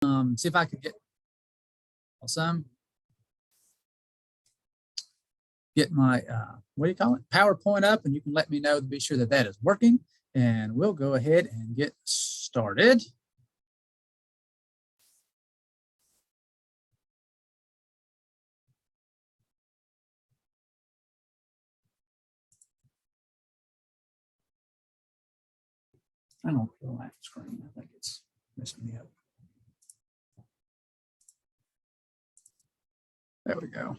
See if I could get my, what do you call it? PowerPoint up, and you can let me know to be sure that that is working, and we'll go ahead and get started. I don't feel that screen. I think it's messing me up. There we go.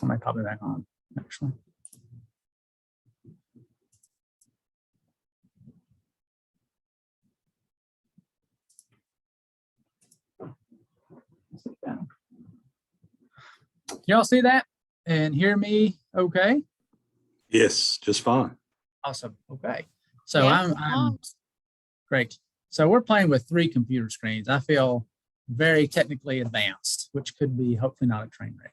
I might pop it back on, actually. Y'all see that and hear me okay? Yes, just fine. Awesome. Okay. So Yeah, I'm great. So we're playing with 3 computer screens. I feel very technically advanced, which could be hopefully not a train wreck.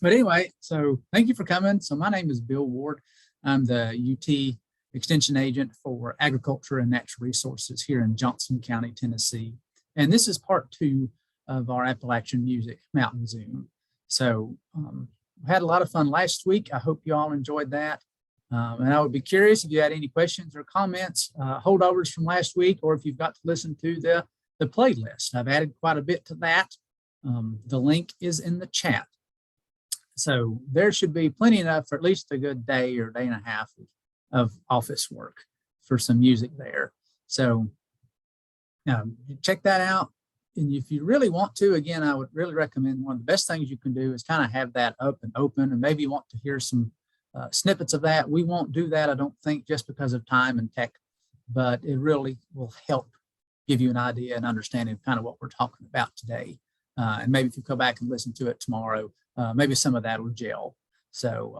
But anyway, so thank you for coming. So my name is Bill Ward. I'm the UT Extension Agent for Agriculture and Natural Resources here in Johnson County, Tennessee. And this is part 2 of our Appalachian Music Mountain Zoom. So we had a lot of fun last week. I hope you all enjoyed that. And I would be curious if you had any questions or comments, holdovers from last week, or if you've got to listen to the playlist. I've added quite a bit to that. The link is in the chat. So there should be plenty enough for at least a good day or day and a half of office work for some music there. So check that out. And if you really want to, again, I would really recommend one of the best things you can do is kind of have that up and open, and maybe you want to hear some snippets of that. We won't do that, I don't think, just because of time and tech, but it really will help give you an idea and understanding of kind of what we're talking about today. And maybe if you go back and listen to it tomorrow, maybe some of that will gel. So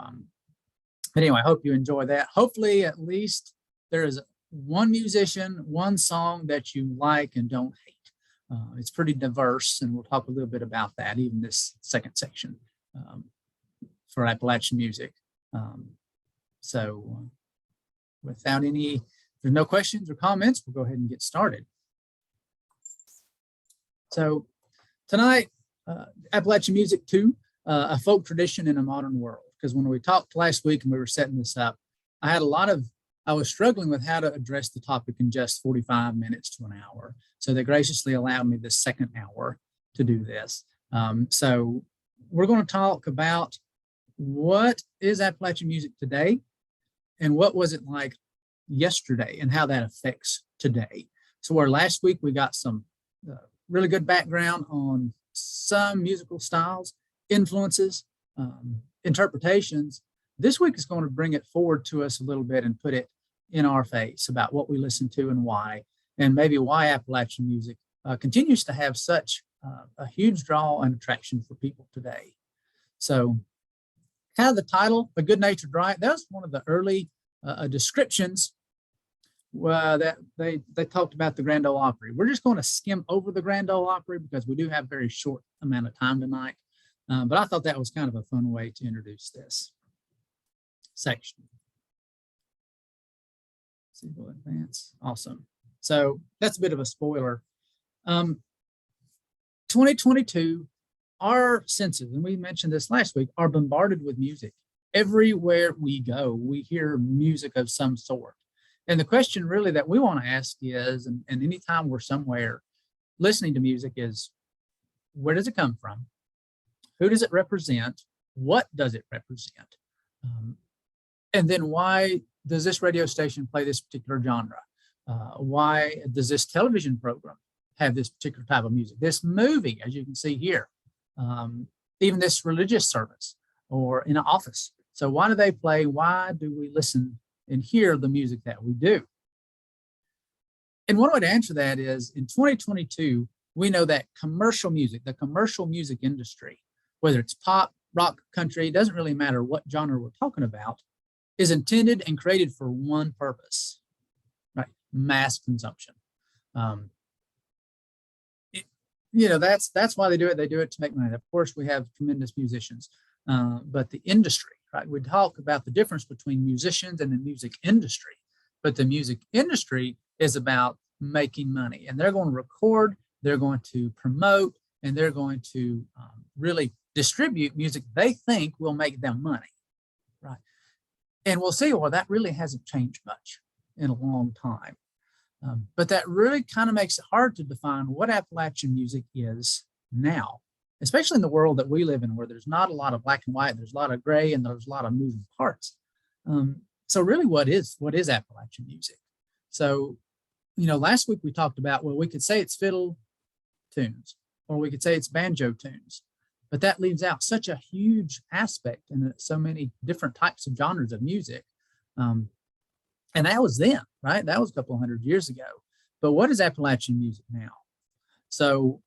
but anyway, I hope you enjoy that. Hopefully, at least there is one musician, one song that you like and don't hate. It's pretty diverse, and we'll talk a little bit about that, even this second section for Appalachian music. So without any, if there's no questions or comments, we'll go ahead and get started. So tonight, Appalachian Music 2, a folk tradition in a modern world. Because when we talked last week and we were setting this up, I was struggling with how to address the topic in just 45 minutes to an hour. So they graciously allowed me this second hour to do this. So we're going to talk about what is Appalachian music today and what was it like yesterday and how that affects today. So where last week we got some really good background on some musical styles, influences, interpretations, this week is going to bring it forward to us a little bit and put it in our face about what we listen to and why, and maybe why Appalachian music continues to have such a huge draw and attraction for people today. So kind of the title, A Good-Natured Riot, that was one of the early descriptions that they talked about the Grand Ole Opry. We're just going to skim over the Grand Ole Opry because we do have a very short amount of time tonight. But I thought that was kind of a fun way to introduce this section. See, we'll advance. Awesome. So that's a bit of a spoiler. 2022, our senses, and we mentioned this last week, are bombarded with music. Everywhere we go, we hear music of some sort. And the question really that we want to ask is, and anytime we're somewhere listening to music, is where does it come from? Who does it represent? What does it represent? And then why does this radio station play this particular genre? Why does this television program have this particular type of music? This movie, as you can see here, even this religious service or in an office. So why do they play? Why do we listen and hear the music that we do? And one way to answer that is in 2022, we know that commercial music, the commercial music industry, whether it's pop, rock, country, it doesn't really matter what genre we're talking about, is intended and created for one purpose, right? Mass consumption. That's why they do it. They do it to make money. Of course, we have tremendous musicians, but the industry, right? We talk about the difference between musicians and the music industry. but the music industry is about making money, and they're going to record, they're going to promote, and they're going to really distribute music they think will make them money, right? And we'll see, well, that really hasn't changed much in a long time. But that really kind of makes it hard to define what Appalachian music is now, especially in the world that we live in, where there's not a lot of black and white, there's a lot of gray, and there's a lot of moving parts. So really, what is Appalachian music? So, last week we talked about, well, we could say it's fiddle tunes, or we could say it's banjo tunes, but that leaves out such a huge aspect and so many different types of genres of music. And that was then, right? That was a couple of 100 years ago. But what is Appalachian music now? So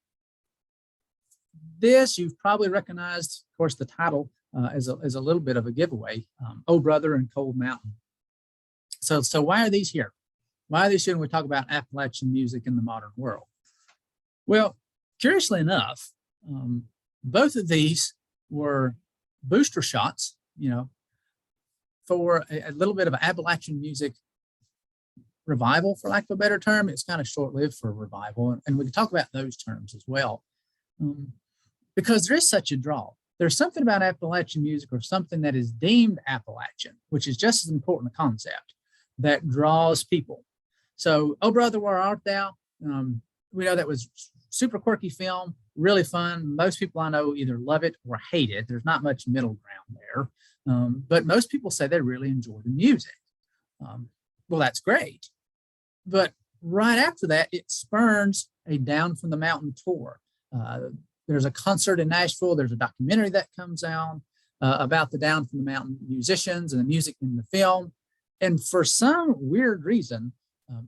this, you've probably recognized, of course, the title as a little bit of a giveaway, Oh Brother and Cold Mountain. So why are these here? Why are these here when we talk about Appalachian music in the modern world? Well, curiously enough, both of these were booster shots, for a little bit of an Appalachian music revival, for lack of a better term. It's kind of short-lived for a revival, and we can talk about those terms as well, because there is such a draw. There's something about Appalachian music, or something that is deemed Appalachian, which is just as important a concept, that draws people. So, Oh Brother, Where Art Thou? We know that was super quirky film, really fun. Most people I know either love it or hate it. There's not much middle ground there. But most people say they really enjoy the music. Well, that's great. But right after that, it spurns a Down from the Mountain tour. There's a concert in Nashville. There's a documentary that comes out about the Down from the Mountain musicians and the music in the film. And for some weird reason,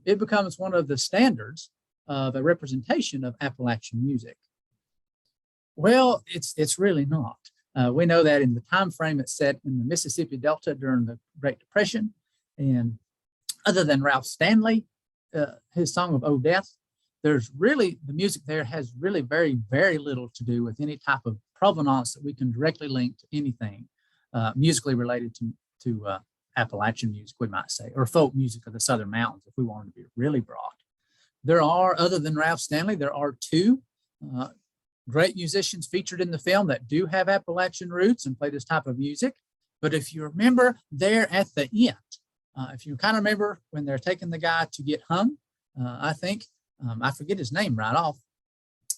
it becomes one of the standards of a representation of Appalachian music. Well, it's really not. We know that in the time frame it's set in the Mississippi Delta during the Great Depression, and other than Ralph Stanley, his song of "Oh Death," there's really, the music there has really very, very little to do with any type of provenance that we can directly link to anything musically related to Appalachian music, we might say, or folk music of the Southern Mountains, if we wanted to be really broad. There are, other than Ralph Stanley, there are two great musicians featured in the film that do have Appalachian roots and play this type of music. But if you remember there at the end, if you kind of remember when they're taking the guy to get hung, I think, I forget his name right off.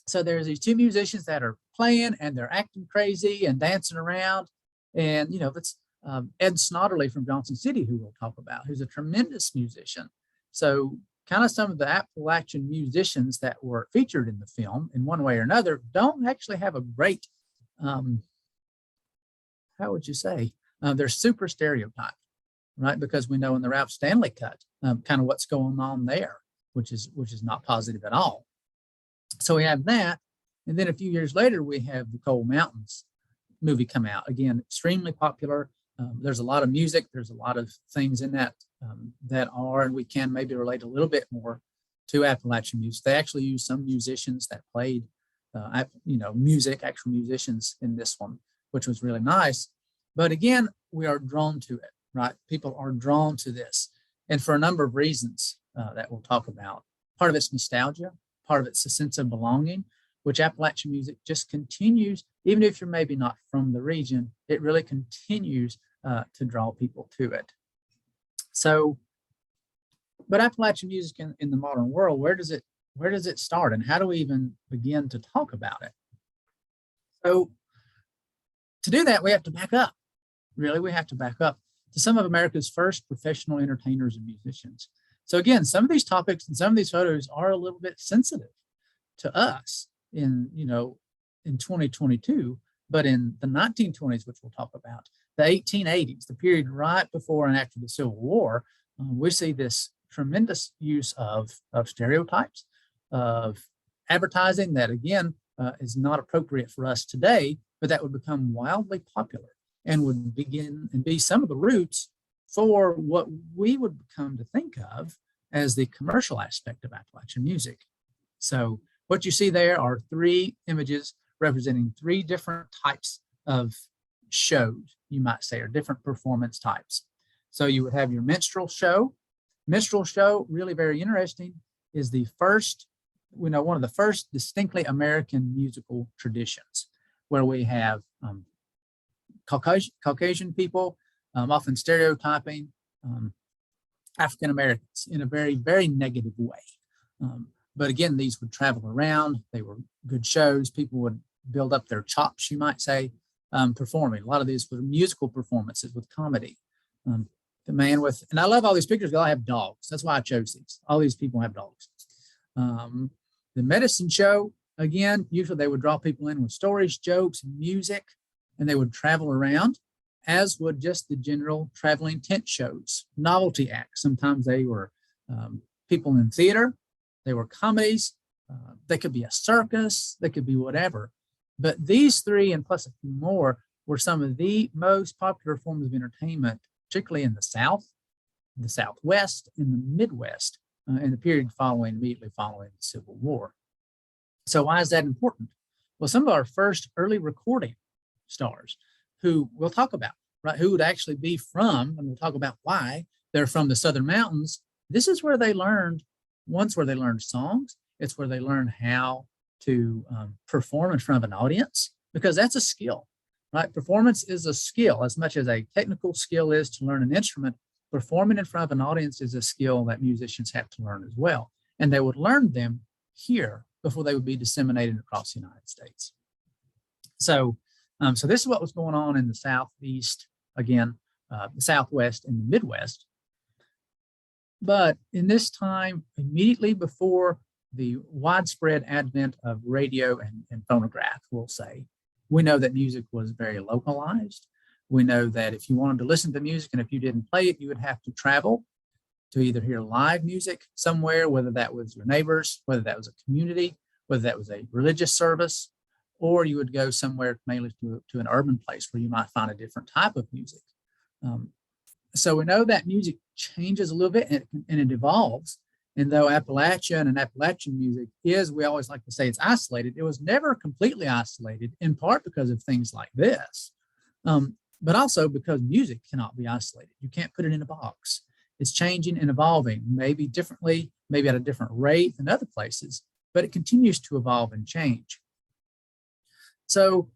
So there's these two musicians that are playing and they're acting crazy and dancing around. And, that's Ed Snodderly from Johnson City, who we'll talk about, who's a tremendous musician. So kind of some of the Appalachian musicians that were featured in the film in one way or another don't actually have a great, how would you say, they're super stereotyped, right? Because we know in the Ralph Stanley cut, kind of what's going on there, which is not positive at all. So we have that. And then a few years later, we have the Cold Mountains movie come out. Again, extremely popular. There's a lot of music. There's a lot of things in that that are, and we can maybe relate a little bit more to Appalachian music. They actually use some musicians that played, music, actual musicians in this one, which was really nice. But again, we are drawn to it, right? People are drawn to this, and for a number of reasons that we'll talk about. Part of it's nostalgia. Part of it's a sense of belonging, which Appalachian music just continues, even if you're maybe not from the region, it really continues to draw people to it. So, but Appalachian music in the modern world, where does it start, and how do we even begin to talk about it? So to do that, we have to back up. Really, we have to back up to some of America's first professional entertainers and musicians. So again, some of these topics and some of these photos are a little bit sensitive to us in 2022, but in the 1920s, which we'll talk about, the 1880s, the period right before and after the Civil War, we see this tremendous use of stereotypes, of advertising that, again, is not appropriate for us today, but that would become wildly popular and would begin and be some of the roots for what we would come to think of as the commercial aspect of Appalachian music. So what you see there are three images representing three different types of shows, you might say, or different performance types. So you would have your minstrel show, Minstrel show, really very interesting, is the first, one of the first distinctly American musical traditions, where we have Caucasian people, often stereotyping African Americans in a very, very negative way. But again, these would travel around. They were good shows. People would build up their chops, you might say, performing. A lot of these were musical performances with comedy. The man with, and I love all these pictures. They all have dogs. That's why I chose these. All these people have dogs. The medicine show, again, usually they would draw people in with stories, jokes, and music, and they would travel around, as would just the general traveling tent shows, novelty acts. Sometimes they were people in theater, they were comedies, they could be a circus, they could be whatever. But these three, and plus a few more, were some of the most popular forms of entertainment, particularly in the South, the Southwest, and the Midwest, in the period immediately following the Civil War. So why is that important? Well, some of our first early recording stars, who we'll talk about, right, who would actually be from, and we'll talk about why they're from the Southern Mountains. This is where they learned, where they learned songs. It's where they learned how to perform in front of an audience, because that's a skill, right? Performance is a skill as much as a technical skill is to learn an instrument. Performing in front of an audience is a skill that musicians have to learn as well. And they would learn them here before they would be disseminated across the United States. So this is what was going on in the Southeast, again, the Southwest and the Midwest. But in this time, immediately before the widespread advent of radio and phonograph, we'll say, we know that music was very localized. We know that if you wanted to listen to music and if you didn't play it, you would have to travel to either hear live music somewhere, whether that was your neighbors, whether that was a community, whether that was a religious service, or you would go somewhere mainly to an urban place where you might find a different type of music. So we know that music changes a little bit and it evolves. And though Appalachian music is, we always like to say it's isolated, it was never completely isolated, in part because of things like this. But also because music cannot be isolated. You can't put it in a box. It's changing and evolving, maybe differently, maybe at a different rate than other places, but it continues to evolve and change. So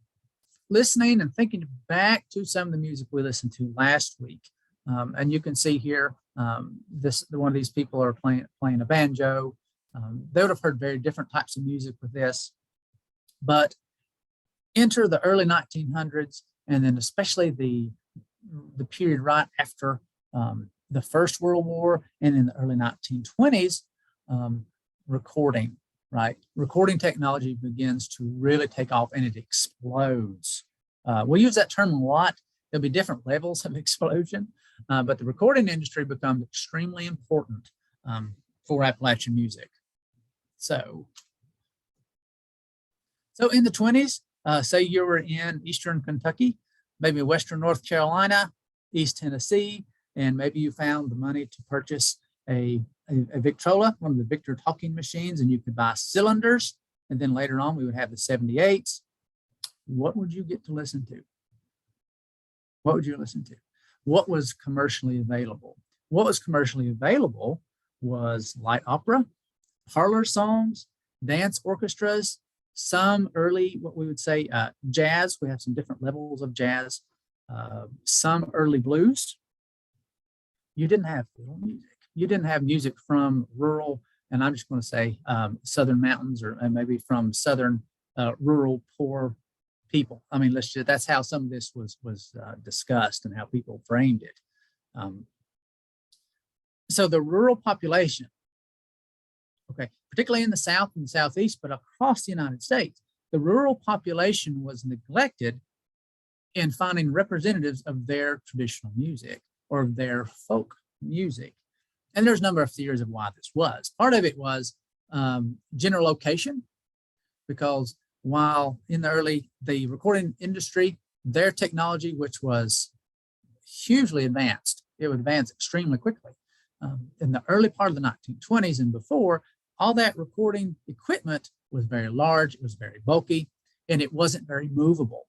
listening and thinking back to some of the music we listened to last week, and you can see here, one of these people are playing a banjo. They would have heard very different types of music with this, but enter the early 1900s, and then especially the period right after the First World War and in the early 1920s, recording, right? Recording technology begins to really take off and it explodes. We use that term a lot. There'll be different levels of explosion, but the recording industry becomes extremely important for Appalachian music. So in the 20s, say you were in Eastern Kentucky, maybe Western North Carolina, East Tennessee, and maybe you found the money to purchase a Victrola, one of the Victor talking machines, and you could buy cylinders. And then later on, we would have the 78s. What would you get to listen to? What would you listen to? What was commercially available? What was commercially available was light opera, parlor songs, dance orchestras, some early, what we would say, jazz. We have some different levels of jazz, some early blues. You didn't have fiddle music. You didn't have music from rural, and I'm just going to say Southern mountains, or maybe from Southern rural poor people. I mean, that's how some of this was discussed and how people framed it. So the rural population, okay, particularly in the South and the Southeast, but across the United States, the rural population was neglected in finding representatives of their traditional music or of their folk music. And there's a number of theories of why this was. Part of it was general location, because while in the recording industry, their technology, which was hugely advanced, it would advance extremely quickly. In the early part of the 1920s and before, all that recording equipment was very large, it was very bulky, and it wasn't very movable.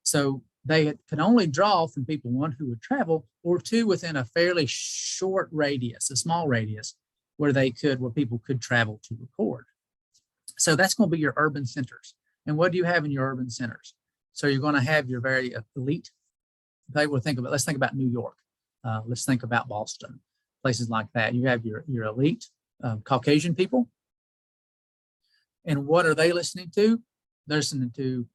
So they could only draw from people, one, who would travel, or two, within a fairly short radius, a small radius, where people could travel to record. So that's going to be your urban centers. And what do you have in your urban centers? So you're going to have your very elite. Let's think about New York. Let's think about Boston, places like that. You have your elite Caucasian people. And what are they listening to? They're listening to,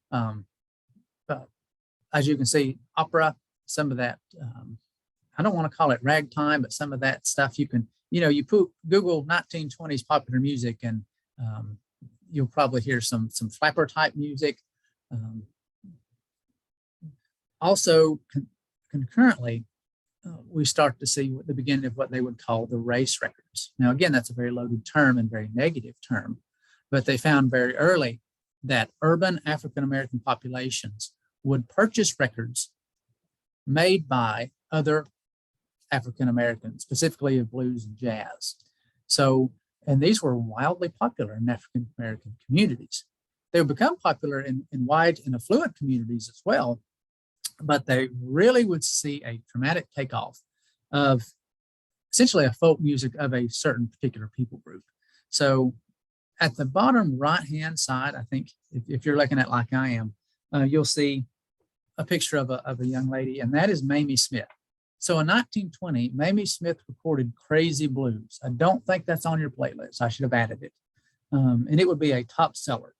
as you can see, opera, some of that, I don't want to call it ragtime, but some of that stuff you Google 1920s popular music, and you'll probably hear some flapper type music. Also, concurrently, we start to see the beginning of what they would call the race records. Now, again, that's a very loaded term and very negative term, but they found very early that urban African-American populations would purchase records made by other African-Americans, specifically of blues and jazz. So, and these were wildly popular in African-American communities. They would become popular in white and affluent communities as well, but they really would see a dramatic takeoff of essentially a folk music of a certain particular people group. So at the bottom right-hand side, I think if you're looking at like I am, you'll see a picture of a young lady, and that is Mamie Smith. So in 1920, Mamie Smith recorded Crazy Blues. I don't think that's on your playlist. I should have added it. And it would be a top seller.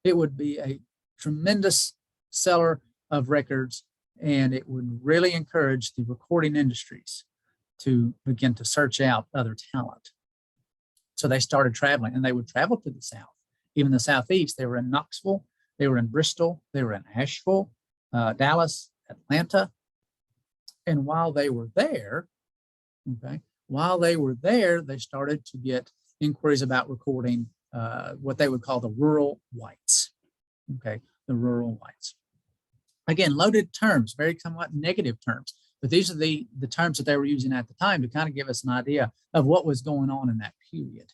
It would be a tremendous seller of records, and it would really encourage the recording industries to begin to search out other talent. So they started traveling, and they would travel to the South, even the Southeast. They were in Knoxville, they were in Bristol, they were in Asheville, Dallas, Atlanta. And while they were there, they started to get inquiries about recording what they would call the rural whites. The rural whites. Again, loaded terms, very somewhat negative terms, but these are the terms that they were using at the time to kind of give us an idea of what was going on in that period.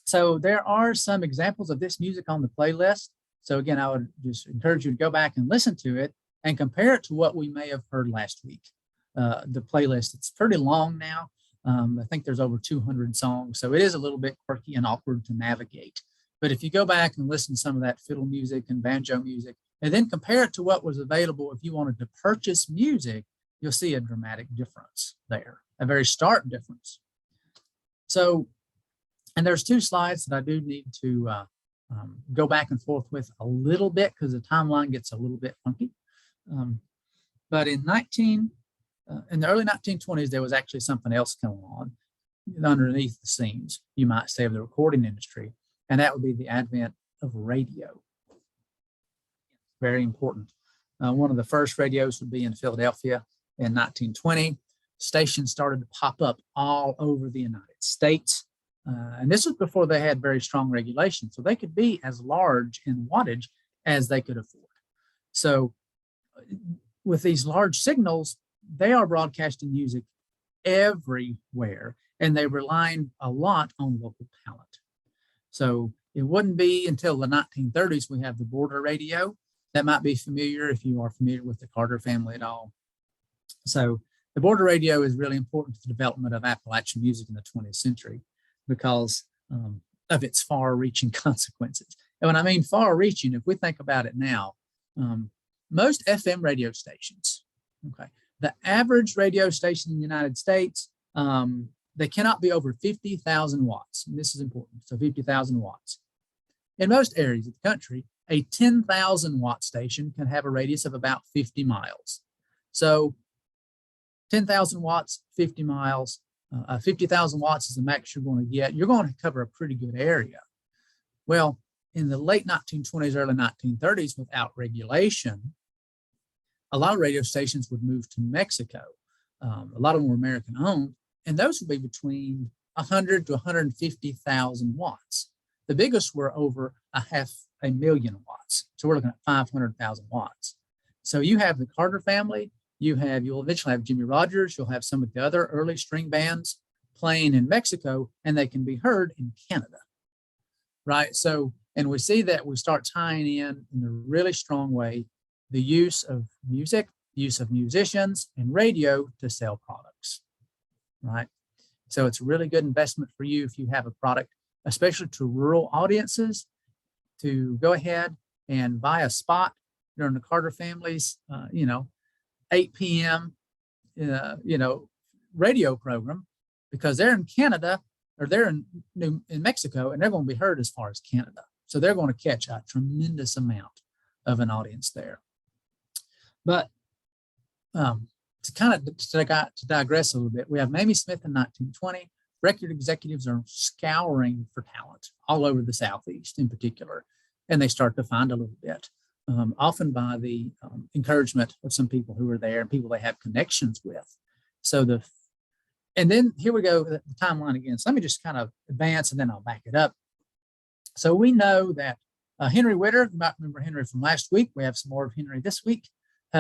So there are some examples of this music on the playlist. So again, I would just encourage you to go back and listen to it and compare it to what we may have heard last week. The playlist, it's pretty long now. I think there's over 200 songs, so it is a little bit quirky and awkward to navigate. But if you go back and listen to some of that fiddle music and banjo music, and then compare it to what was available if you wanted to purchase music, you'll see a dramatic difference there, a very stark difference. So, and there's two slides that I do need to go back and forth with a little bit because the timeline gets a little bit funky. But in the early 1920s, there was actually something else going on underneath the scenes, you might say, of the recording industry, and that would be the advent of radio. Very important. One of the first radios would be in Philadelphia in 1920. Stations started to pop up all over the United States. And this was before they had very strong regulations. So they could be as large in wattage as they could afford. So with these large signals, they are broadcasting music everywhere, and they relying a lot on local talent. So it wouldn't be until the 1930s we have the border radio. That might be familiar if you are familiar with the Carter family at all. So the border radio is really important to the development of Appalachian music in the 20th century because of its far-reaching consequences. And when I mean far-reaching, if we think about it now, most FM radio stations, the average radio station in the United States, they cannot be over 50,000 watts. And this is important, so 50,000 watts. In most areas of the country, a 10,000 watt station can have a radius of about 50 miles. So 10,000 watts, 50 miles, 50,000 watts is the max you're going to get. You're going to cover a pretty good area. Well, in the late 1920s, early 1930s, without regulation, a lot of radio stations would move to Mexico. A lot of them were American owned, and those would be between 100 to 150,000 watts. The biggest were over 500,000 watts. So we're looking at 500,000 watts. So you have the Carter family, you'll eventually have Jimmy Rogers, you'll have some of the other early string bands playing in Mexico, and they can be heard in Canada, right? So, and we see that we start tying in a really strong way the use of music, use of musicians, and radio to sell products, right? So it's a really good investment for you if you have a product, especially to rural audiences, to go ahead and buy a spot during the Carter family's, 8 p.m., radio program, because they're in Canada or they're in Mexico, and they're going to be heard as far as Canada. So they're going to catch a tremendous amount of an audience there. But to kind of to digress a little bit, we have Mamie Smith in 1920. Record executives are scouring for talent all over the Southeast in particular, and they start to find a little bit, often by the encouragement of some people who are there and people they have connections with. And then here we go, the timeline again. So let me just kind of advance and then I'll back it up. So we know that Henry Witter, you might remember Henry from last week. We have some more of Henry this week.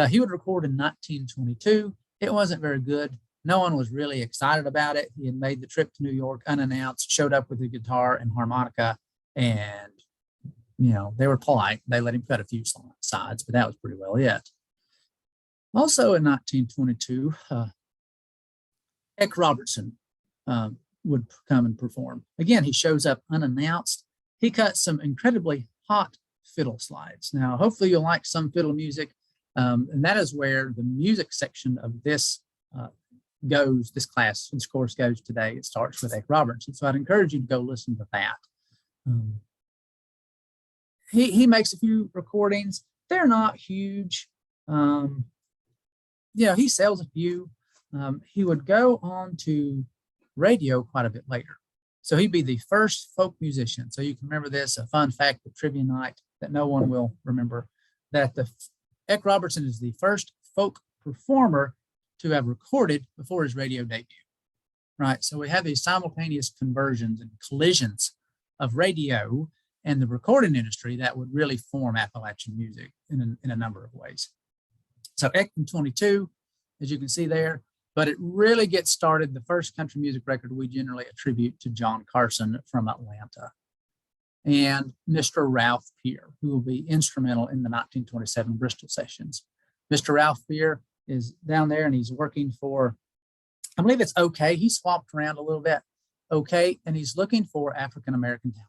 He would record in 1922. It wasn't very good. No one was really excited about it. He had made the trip to New York unannounced, showed up with a guitar and harmonica, and they were polite. They let him cut a few sides, but that was pretty well it. Also in 1922, Eck Robertson would come and perform. Again, he shows up unannounced. He cut some incredibly hot fiddle slides. Now, hopefully you'll like some fiddle music. And that is where the music section of this course goes today. It starts with Eck Robertson. So I'd encourage you to go listen to that. He makes a few recordings. They're not huge. He sells a few. He would go on to radio quite a bit later. So he'd be the first folk musician. So you can remember this, a fun fact of trivia night that no one will remember, that Eck Robertson is the first folk performer to have recorded before his radio debut, right? So we have these simultaneous conversions and collisions of radio and the recording industry that would really form Appalachian music in a number of ways. So Eck in 22, as you can see there, but it really gets started. The first country music record we generally attribute to John Carson from Atlanta and Mr. Ralph Peer, who will be instrumental in the 1927 Bristol sessions. Mr. Ralph Peer is down there and he's working for, I believe it's OK. He swapped around a little bit. OK, and he's looking for African-American talent.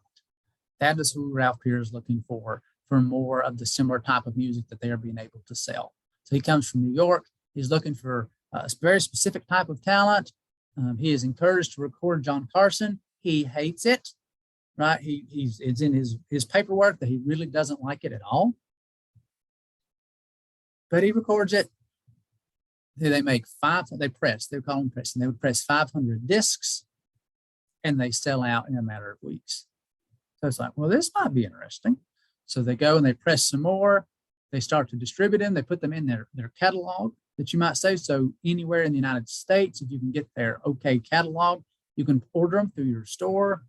That is who Ralph Peer is looking for more of the similar type of music that they are being able to sell. So he comes from New York. He's looking for a very specific type of talent. He is encouraged to record John Carson. He hates it, right? It's in his paperwork that he really doesn't like it at all. But he records it. They make they call them press, and they would press 500 discs, and they sell out in a matter of weeks. So it's like, well, this might be interesting. So they go and they press some more. They start to distribute them. They put them in their catalog that you might say. So anywhere in the United States, if you can get their OK catalog, you can order them through your store,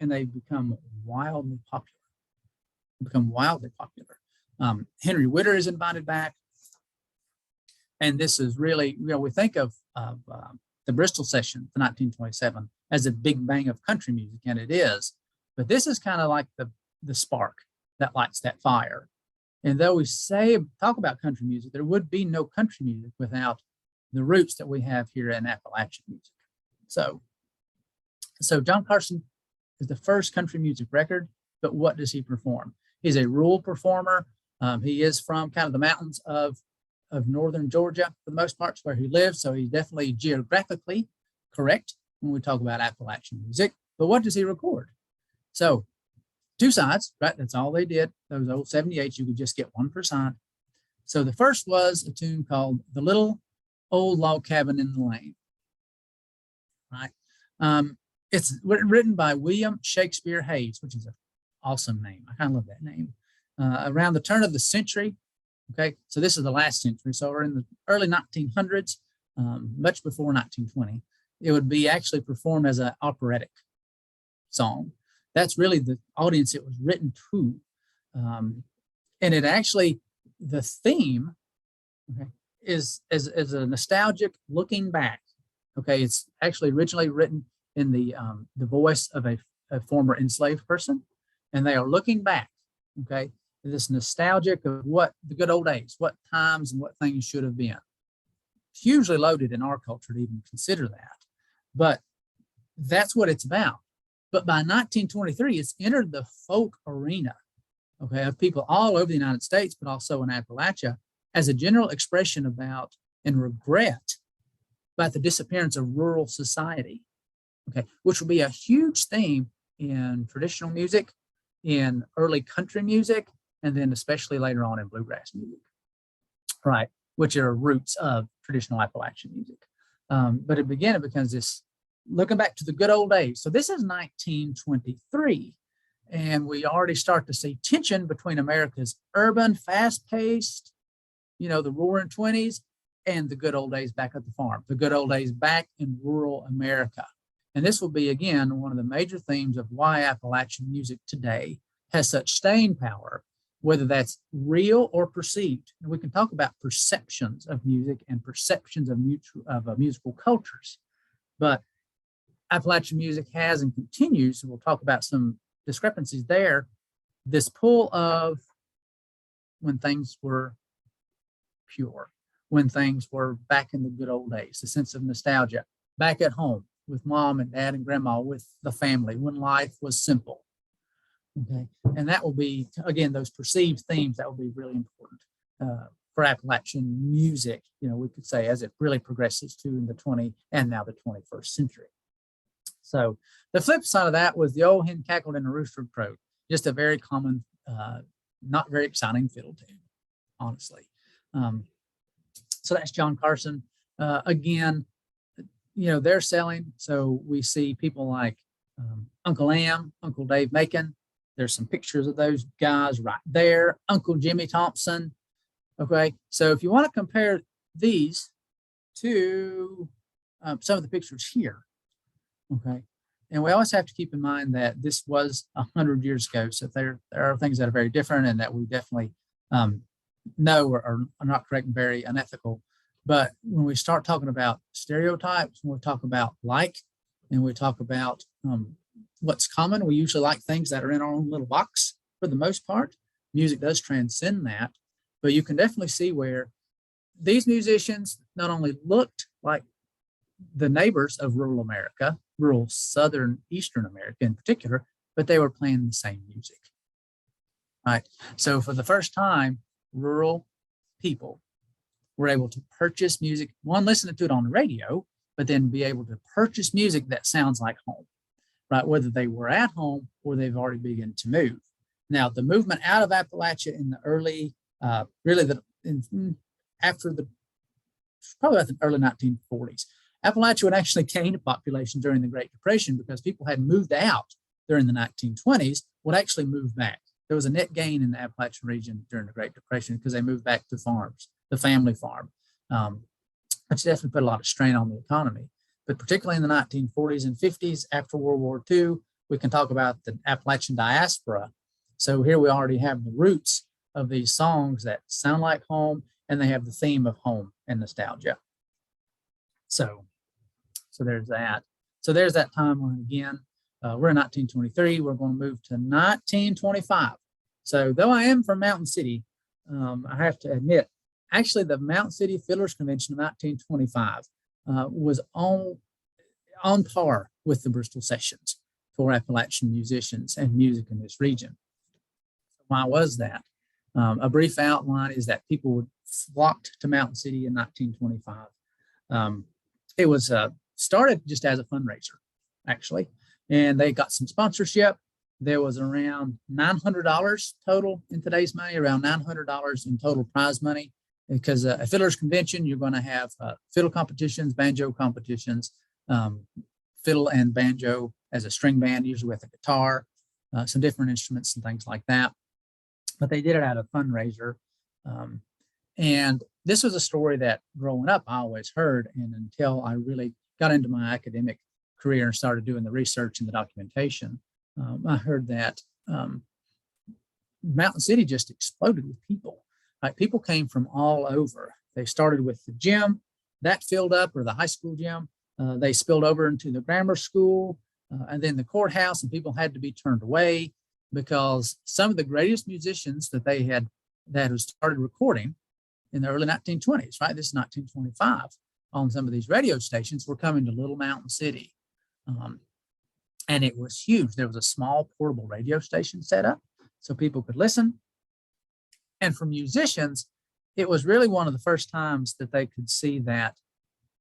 and they become wildly popular. Henry Witter is invited back. And this is really, we think of the Bristol session, the 1927, as a big bang of country music, and it is. But this is kind of like the spark that lights that fire. And though we talk about country music, there would be no country music without the roots that we have here in Appalachian music. So John Carson is the first country music record, but what does he perform? He's a rural performer. He is from kind of the mountains of northern Georgia for the most part, where he lives. So he's definitely geographically correct when we talk about Appalachian music. But what does he record? So 2 sides, right? That's all they did. Those old 78s, you could just get 1 per side. So the first was a tune called The Little Old Log Cabin in the Lane, right? It's written by William Shakespeare Hayes, which is an awesome name. I kind of love that name. Around the turn of the century, okay? So this is the last century. So we're in the early 1900s, much before 1920. It would be actually performed as an operatic song. That's really the audience it was written to. And it actually, the theme, okay, is a nostalgic looking back. Okay, it's actually originally written in the voice of a former enslaved person, and they are looking back. Okay, this nostalgic of what the good old days, what times and what things should have been. Hugely loaded in our culture to even consider that. But that's what it's about. But by 1923, it's entered the folk arena, okay, of people all over the United States, but also in Appalachia, as a general expression about and regret about the disappearance of rural society, okay, which will be a huge theme in traditional music, in early country music, and then especially later on in bluegrass music, right, which are roots of traditional Appalachian music. But it becomes this looking back to the good old days. So this is 1923, and we already start to see tension between America's urban, fast-paced, the roaring 20s, and the good old days back at the farm, the good old days back in rural America. And this will be, again, one of the major themes of why Appalachian music today has such staying power, whether that's real or perceived. And we can talk about perceptions of music and perceptions of musical cultures. But Appalachian music has and continues, we'll talk about some discrepancies there, this pull of when things were pure, when things were back in the good old days, the sense of nostalgia, back at home with mom and dad and grandma, with the family, when life was simple. Okay, and that will be, again, those perceived themes that will be really important for Appalachian music, we could say, as it really progresses to in the 20th and now the 21st century. So the flip side of that was the old hen cackled and the rooster crowed, just a very common, not very exciting fiddle tune, honestly. So that's John Carson. Again, they're selling. So we see people like Uncle Am, Uncle Dave Macon. There's some pictures of those guys right there. Uncle Jimmy Thompson. Okay, so if you want to compare these to some of the pictures here, okay, and we always have to keep in mind that this was 100 years ago. So there are things that are very different and that we definitely know are not correct and very unethical. But when we start talking about stereotypes, when we talk about and we talk about what's common, we usually like things that are in our own little box for the most part. Music does transcend that, but you can definitely see where these musicians not only looked like the neighbors of rural America, rural southern eastern America in particular, but they were playing the same music. Right. So for the first time, rural people were able to purchase music, one, listening to it on the radio, but then be able to purchase music that sounds like home, right? Whether they were at home or they've already begun to move. Now, the movement out of Appalachia in the early, probably about the early 1940s, Appalachia would actually gain a population during the Great Depression because people had moved out during the 1920s, would actually move back. There was a net gain in the Appalachian region during the Great Depression because they moved back to farms, the family farm, which definitely put a lot of strain on the economy. But particularly in the 1940s and 50s, after World War II, we can talk about the Appalachian diaspora. So here we already have the roots of these songs that sound like home, and they have the theme of home and nostalgia. So there's that. So there's that timeline again. We're in 1923. We're going to move to 1925. So though I am from Mountain City, I have to admit, actually the Mountain City Fiddlers Convention of 1925 was on par with the Bristol Sessions for Appalachian musicians and music in this region. Why was that? A brief outline is that people would flock to Mountain City in 1925. It was started just as a fundraiser, actually, and they got some sponsorship. There was around $900 total in today's money, around $900 in total prize money, because a fiddlers convention, you're going to have fiddle competitions, banjo competitions, fiddle and banjo as a string band, usually with a guitar, some different instruments and things like that. But they did it at a fundraiser. And this was a story that growing up, I always heard. And until I really got into my academic career and started doing the research and the documentation, I heard that Mountain City just exploded with people. Like, people came from all over. They started with the gym that filled up, or the high school gym. They spilled over into the grammar school and then the courthouse, and people had to be turned away because some of the greatest musicians that had started recording in the early 1920s, right? This is 1925, on some of these radio stations were coming to Little Mountain City. And it was huge. There was a small portable radio station set up so people could listen. And for musicians, it was really one of the first times that they could see that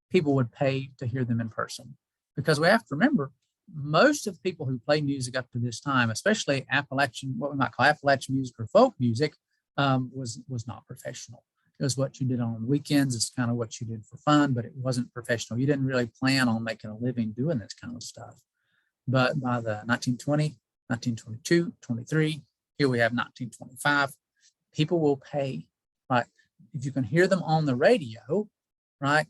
people would pay to hear them in person. Because we have to remember, most of the people who play music up to this time, especially Appalachian, what we might call Appalachian music or folk music, was not professional. It was what you did on weekends. It's kind of what you did for fun, but it wasn't professional. You didn't really plan on making a living doing this kind of stuff. But by the 1920, 1922, 23, here we have 1925, people will pay, right? If you can hear them on the radio, right?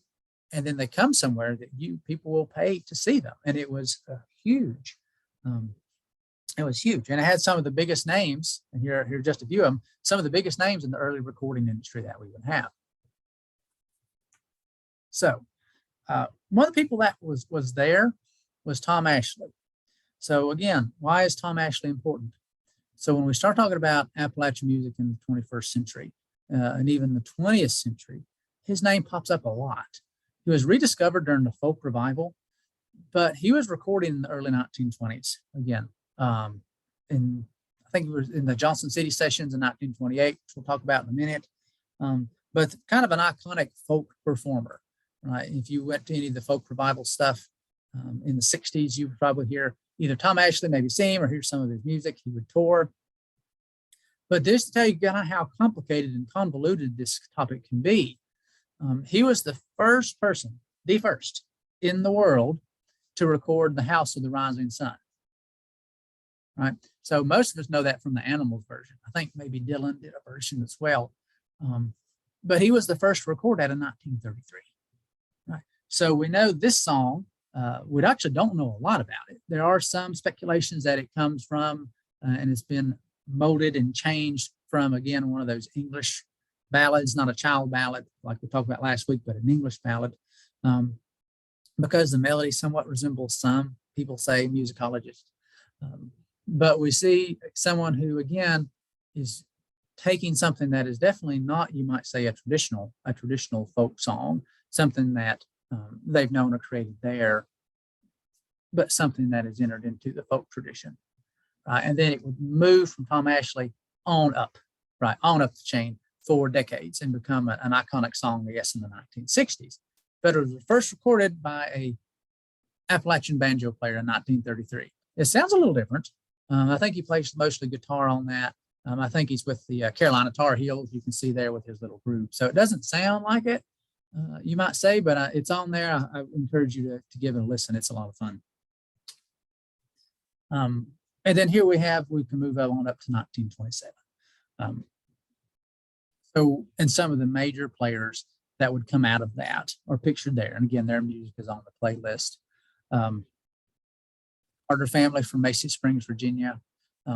And then they come somewhere that people will pay to see them. And it was huge. It was huge. And it had some of the biggest names, and here are just a few of them, some of the biggest names in the early recording industry that we would have. So one of the people that was there was Tom Ashley. So again, why is Tom Ashley important? So when we start talking about Appalachian music in the 21st century and even the 20th century, his name pops up a lot. He was rediscovered during the folk revival, but he was recording in the early 1920s again. And I think it was in the Johnson City sessions in 1928, which we'll talk about in a minute. But kind of an iconic folk performer, right? If you went to any of the folk revival stuff in the 60s, you would probably hear either Tom Ashley, maybe see him or hear some of his music. He would tour. But just to tell you kind of how complicated and convoluted this topic can be, he was the first person, the first in the world to record The House of the Rising Sun. Right. So most of us know that from the Animals version. I think maybe Dylan did a version as well. But he was the first to record that in 1933. Right. So we know this song, we actually don't know a lot about it. There are some speculations that it comes from, and it's been molded and changed from, again, one of those English ballads, not a child ballad like we talked about last week, but an English ballad, because the melody somewhat resembles, some people say, musicologists. But we see someone who, again, is taking something that is definitely not, you might say, a traditional folk song, something that they've known or created there, but something that is entered into the folk tradition. And then it would move from Tom Ashley on up the chain for decades and become an iconic song, I guess, in the 1960s. But it was first recorded by a Appalachian banjo player in 1933. It sounds a little different. I think he plays mostly guitar on that. I think he's with the Carolina Tar Heels. You can see there with his little group. So it doesn't sound like it, you might say, but it's on there. I encourage you to give it a listen. It's a lot of fun. And then here we can move on up to 1927. So, and some of the major players that would come out of that are pictured there. And again, their music is on the playlist. Carter family from Macy Springs, Virginia.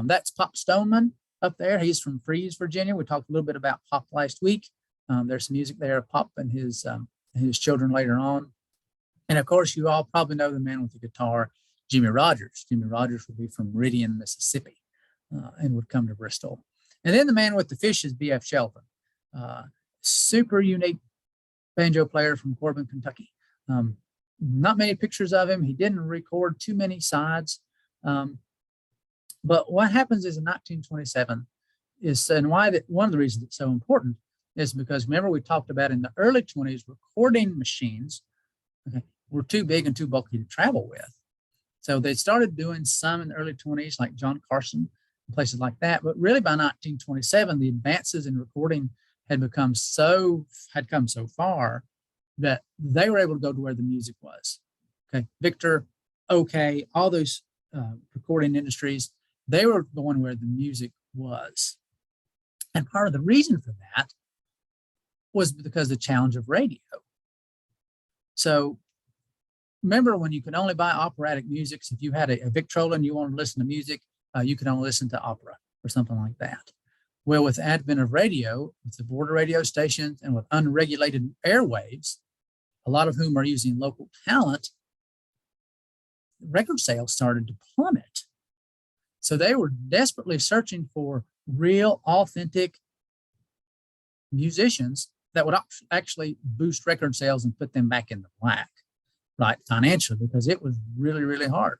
That's Pop Stoneman up there. He's from Freeze, Virginia. We talked a little bit about Pop last week. There's some music there of Pop and his children later on. And of course, you all probably know the man with the guitar, Jimmy Rogers. Jimmy Rogers would be from Meridian, Mississippi, and would come to Bristol. And then the man with the fish is B.F. Shelton, super unique banjo player from Corbin, Kentucky. Not many pictures of him. He didn't record too many sides. But what happens is in 1927 is, and one of the reasons it's so important is because, remember, we talked about in the early 20s, recording machines were too big and too bulky to travel with. So they started doing some in the early 20s, like John Carson, places like that. But really by 1927, the advances in recording had come so far that they were able to go to where the music was. Okay, Victor, OK, all those recording industries, they were going where the music was. And part of the reason for that was because of the challenge of radio. So remember when you could only buy operatic music, so if you had a Victrola and you wanted to listen to music, you could only listen to opera or something like that. Well, with the advent of radio, with the border radio stations and with unregulated airwaves, a lot of whom are using local talent, record sales started to plummet. So they were desperately searching for real, authentic musicians that would actually boost record sales and put them back in the black, right, financially, because it was really, really hard.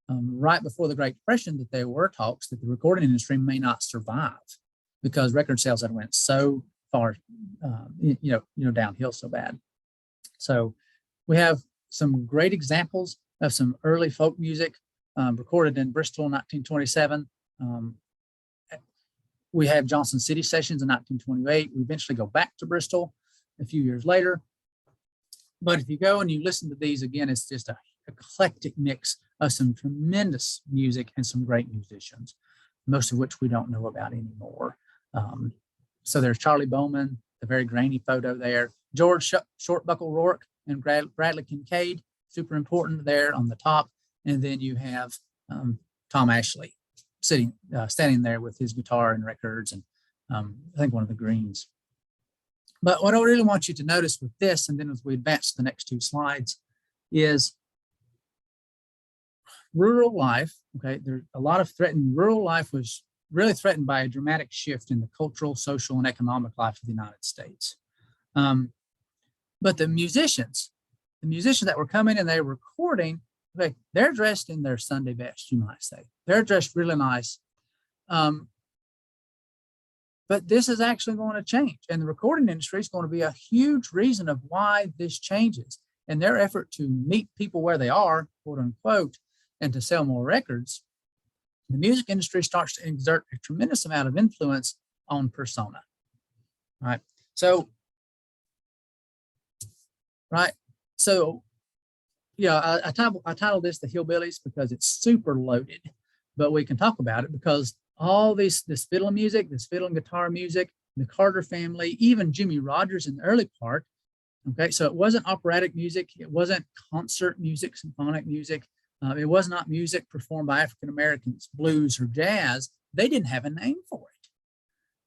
Right before the Great Depression, that there were talks that the recording industry may not survive because record sales had went so far, downhill so bad. So we have some great examples of some early folk music recorded in Bristol in 1927. We have Johnson City sessions in 1928. We eventually go back to Bristol a few years later. But if you go and you listen to these again, it's just a eclectic mix of some tremendous music and some great musicians, most of which we don't know about anymore. So there's Charlie Bowman, the very grainy photo there, George Shortbuckle Rourke and Bradley Kinkade, super important there on the top. And then you have Tom Ashley standing there with his guitar and records, and I think one of the Greens. But what I really want you to notice with this, and then as we advance to the next two slides, is rural life. Okay, there's a lot of threatened. Rural life was really threatened by a dramatic shift in the cultural, social, and economic life of the United States. But the musicians that were coming and they were recording, okay, they're dressed in their Sunday best, you might say. They're dressed really nice. But this is actually going to change. And the recording industry is going to be a huge reason of why this changes. And their effort to meet people where they are, quote unquote, and to sell more records, the music industry starts to exert a tremendous amount of influence on persona. Right. So, yeah, I titled this The Hillbillies because it's super loaded, but we can talk about it because all this fiddle music, this fiddle and guitar music, the Carter family, even Jimmy Rogers in the early part. Okay, so it wasn't operatic music, it wasn't concert music, symphonic music, it was not music performed by African Americans, blues or jazz. They didn't have a name for it,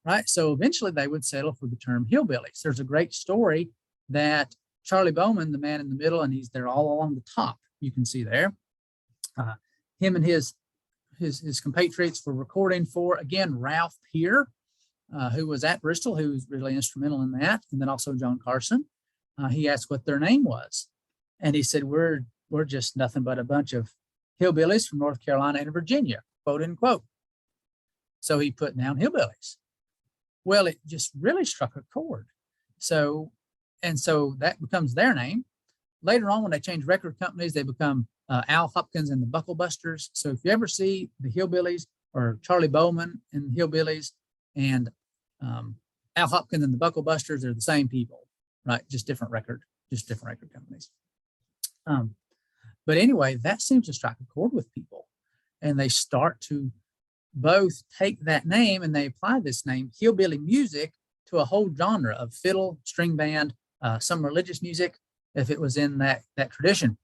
right? So eventually they would settle for the term hillbillies. There's a great story that Charlie Bowman, the man in the middle, and they're all along the top, you can see there. Him and his compatriots were recording for, again, Ralph Peer, who was at Bristol, who was really instrumental in that, and then also John Carson. He asked what their name was, and he said, we're just nothing but a bunch of hillbillies from North Carolina and Virginia, quote unquote. So he put down hillbillies. Well, it just really struck a chord. So that becomes their name. Later on, when they change record companies, they become Al Hopkins and the Buckle Busters. So if you ever see the Hillbillies or Charlie Bowman and the Hillbillies and Al Hopkins and the Buckle Busters, they're the same people, right? Just different record companies. But anyway, that seems to strike a chord with people, and they start to both take that name and they apply this name, hillbilly music, to a whole genre of fiddle, string band, some religious music, if it was in that tradition.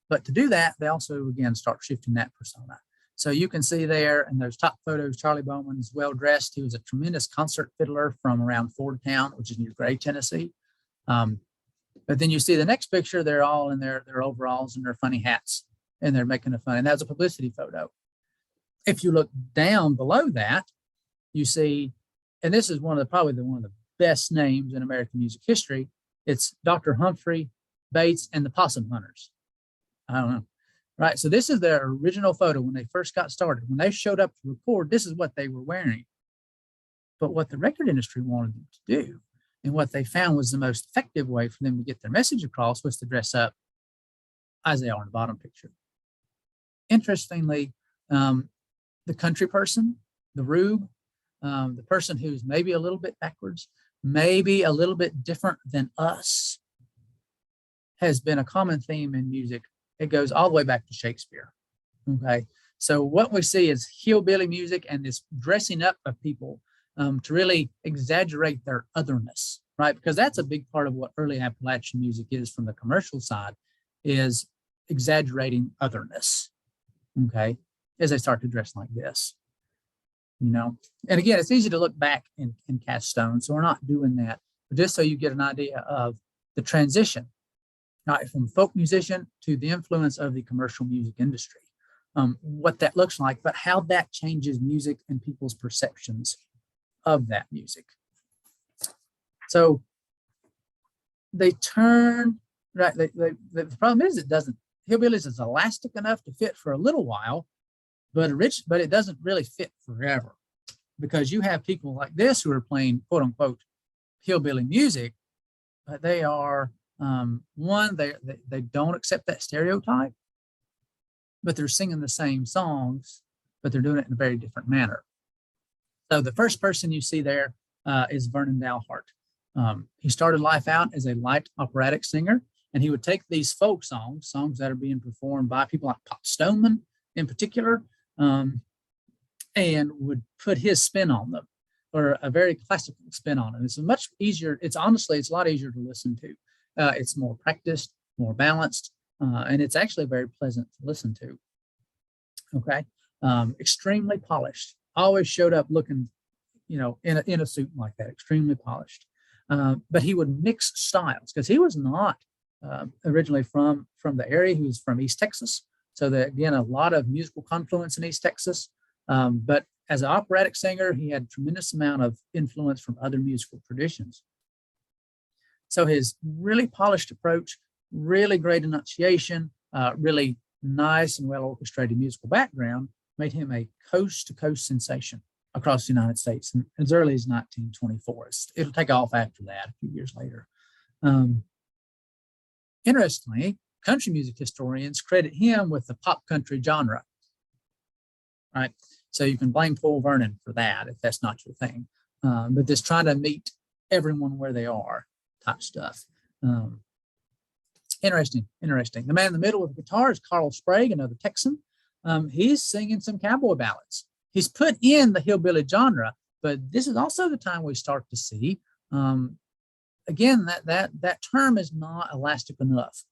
But to do that, they also, again, start shifting that persona. So you can see there in those top photos, Charlie Bowman's well-dressed. He was a tremendous concert fiddler from around Fordtown, which is near Gray, Tennessee. But then you see the next picture, they're all in their overalls and their funny hats, and they're making a fun, and that's a publicity photo. If you look down below that, you see, and this is probably one of the best names in American music history. It's Dr. Humphrey Bates and the Possum Hunters. I don't know, right? So this is their original photo when they first got started. When they showed up to record, this is what they were wearing. But what the record industry wanted them to do, and what they found was the most effective way for them to get their message across, was to dress up as they are in the bottom picture. Interestingly, the country person, the rube, the person who's maybe a little bit backwards, maybe a little bit different than us, has been a common theme in music. It goes all the way back to Shakespeare. Okay, so what we see is hillbilly music and this dressing up of people to really exaggerate their otherness, right? Because that's a big part of what early Appalachian music is from the commercial side, is exaggerating otherness. Okay, as they start to dress like this, you know. And again, it's easy to look back and cast stones, so we're not doing that. But just so you get an idea of the transition, right, from folk musician to the influence of the commercial music industry. what that looks like, but how that changes music and people's perceptions of that music. So they turn, right, the problem is hillbillies is elastic enough to fit for a little while, but it doesn't really fit forever, because you have people like this who are playing quote unquote hillbilly music, but they are, they don't accept that stereotype, but they're singing the same songs, but they're doing it in a very different manner. So the first person you see there is Vernon Dalhart. He started life out as a light operatic singer, and he would take these folk songs that are being performed by people like Pop Stoneman in particular, and would put his spin on them, or a very classical spin on it. It's much easier. It's a lot easier to listen to. It's more practiced, more balanced, and it's actually very pleasant to listen to. Okay, extremely polished. Always showed up looking, in a suit like that, extremely polished. But he would mix styles, because he was not originally from the area. He was from East Texas, so that, again, a lot of musical confluence in East Texas. But as an operatic singer, he had a tremendous amount of influence from other musical traditions. So his really polished approach, really great enunciation, really nice and well orchestrated musical background made him a coast-to-coast sensation across the United States, and as early as 1924. It'll take off after that, a few years later. Interestingly, country music historians credit him with the pop country genre, right? So you can blame poor Vernon for that if that's not your thing. But this trying to meet everyone where they are type stuff. Interesting. The man in the middle with the guitar is Carl Sprague, another Texan. He's singing some cowboy ballads. He's put in the hillbilly genre, but this is also the time we start to see, again, that term is not elastic enough.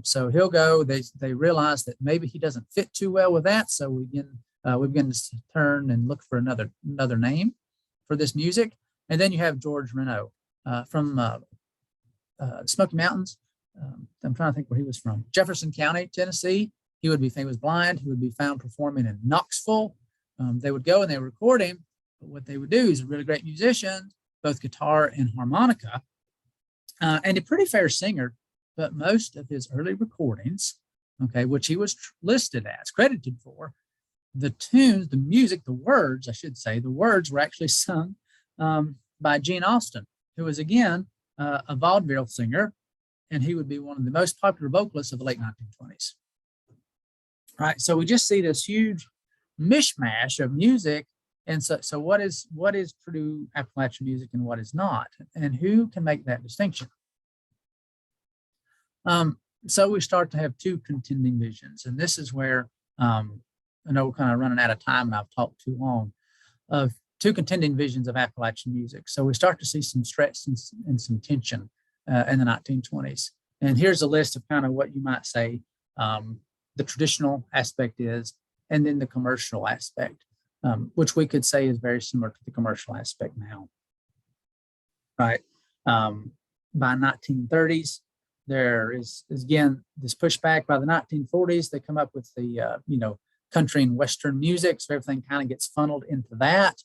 So he'll go, they realize that maybe he doesn't fit too well with that. So we begin to turn and look for another name for this music. And then you have George Renaud from Smoky Mountains. I'm trying to think where he was from. Jefferson County, Tennessee. He was blind. He would be found performing in Knoxville. They would go and they would record him. But what they would do, he's a really great musician, both guitar and harmonica, and a pretty fair singer. But most of his early recordings, okay, which he was listed as, credited for, the tunes, the music, the words were actually sung by Gene Austin, who was, again, a vaudeville singer, and he would be one of the most popular vocalists of the late 1920s. Right, so we just see this huge mishmash of music, and so what is true Appalachian music and what is not, and who can make that distinction? So we start to have two contending visions, and this is where I know we're kind of running out of time, and I've talked too long, of two contending visions of Appalachian music. So we start to see some stress and some tension in the 1920s. And here's a list of kind of what you might say the traditional aspect is, and then the commercial aspect, which we could say is very similar to the commercial aspect now. Right. By 1930s, there is again this pushback. By the 1940s, they come up with the country and Western music, so everything kind of gets funneled into that.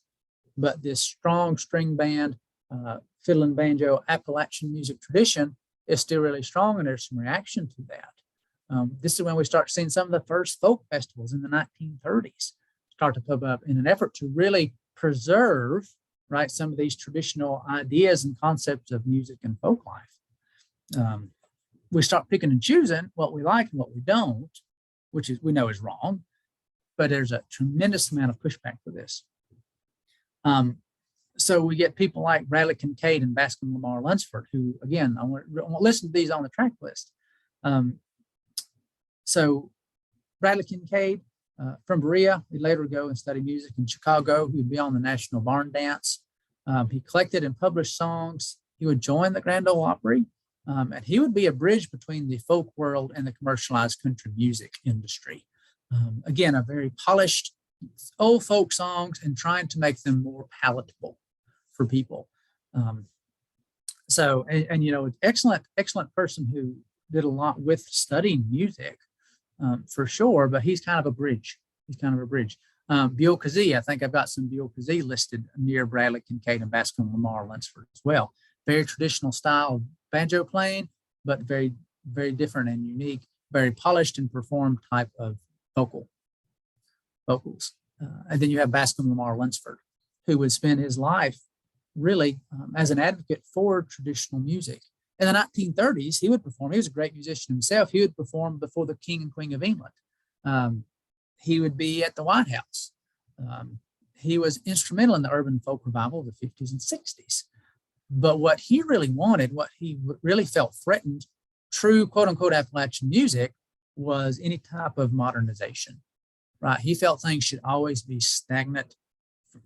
But this strong string band, fiddle and banjo Appalachian music tradition is still really strong, and there's some reaction to that. This is when we start seeing some of the first folk festivals in the 1930s start to pop up in an effort to really preserve, right, some of these traditional ideas and concepts of music and folk life. We start picking and choosing what we like and what we don't, which is we know is wrong, but there's a tremendous amount of pushback for this. So we get people like Bradley Kinkade and Bascom Lamar Lunsford, who, again, I want to listen to these on the track list. So Bradley Kinkade from Berea, he later would go and study music in Chicago. He would be on the National Barn Dance. He collected and published songs. He would join the Grand Ole Opry, and he would be a bridge between the folk world and the commercialized country music industry. Again, a very polished old folk songs and trying to make them more palatable for people. Excellent person who did a lot with studying music. for sure, but he's kind of a bridge. He's kind of a bridge. Buell Kazee, I think I've got some Buell Kazee listed near Bradley, Kinkade, and Bascom Lamar Lunsford as well. Very traditional style of banjo playing, but very, very different and unique, very polished and performed type of vocals. And then you have Bascom Lamar Lunsford, who would spend his life really as an advocate for traditional music. In the 1930s, he would perform. He was a great musician himself. He would perform before the King and Queen of England. He would be at the White House. He was instrumental in the urban folk revival of the 50s and 60s. But what he really wanted, what he really felt threatened, true quote unquote Appalachian music, was any type of modernization, right? He felt things should always be stagnant,